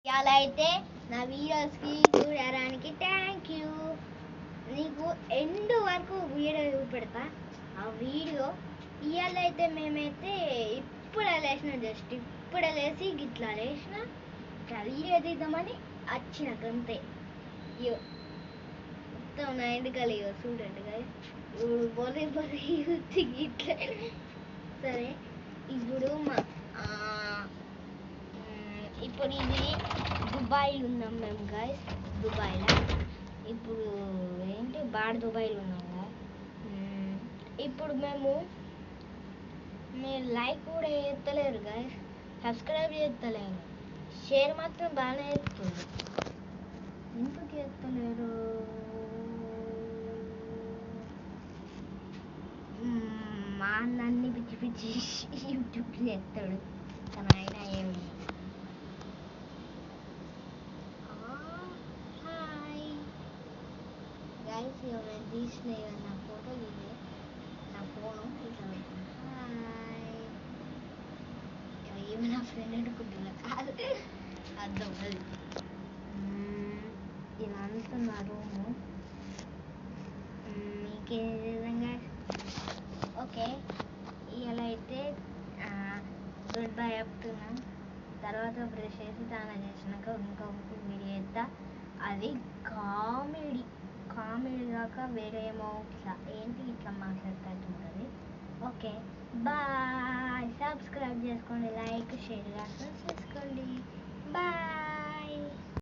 ఇలా అయితే నా వీడియోస్కి చూడడానికి థ్యాంక్ యూ. నీకు ఎండ్ వరకు వీడియో చూపెడతా. ఆ వీడియో ఇవాళ అయితే మేమైతే ఇప్పుడు లేచిన, జస్ట్ ఇప్పుడు లేచి గిట్లా లేచిన వీడియో తీద్దామని వచ్చిన అంతే. ఇయో మొత్తం నా ఎండుకలు ఇగో చూడండి కదా, ఇప్పుడు బొరి బొరి గిట్లా. సరే ఇప్పుడు ఇప్పుడు ఇది దుబాయ్లో ఉన్నాం మేము గైస్. దుబాయ్లో ఇప్పుడు ఏంటి దుబాయ్లో ఉన్నాం కదా. ఇప్పుడు మీరు లైక్ కూడా చేస్తలేరు గైస్, సబ్స్క్రైబ్ చేస్తలేరు, షేర్ మాత్రం బాగానే చేస్తుంది. ఎందుకు చేస్తలేరు? మా అన్ని పిచ్చి పిచ్చి యూట్యూబ్ చేస్తాడు, కానీ ఆయన ఏమి. గైస్ నేను తీసిన నా ఫోటో ఇది, నా ఫోను ఇట్లా హాయ్ ఏమి నా ఫ్రెండ్ అనుకుంటున్నా, కాదు అర్థం అది. ఇలా అంటున్నా రూము మీకే విధంగా. ఓకే ఇలా అయితే గుడ్ బై చెప్తున్నాం. తర్వాత బ్రష్ చేసి స్నానం చేసినాక ఇంకొక వీడియో చేస్తా. అది కామెడీ కాక వేరే ఏమో ఇట్లా ఏంటి ఇట్లా మాట్లాడుతుంటుంది. Okay bye. సబ్స్క్రైబ్ చేసుకోండి, లైక్ షేర్ చేసుకోండి. బాయ్.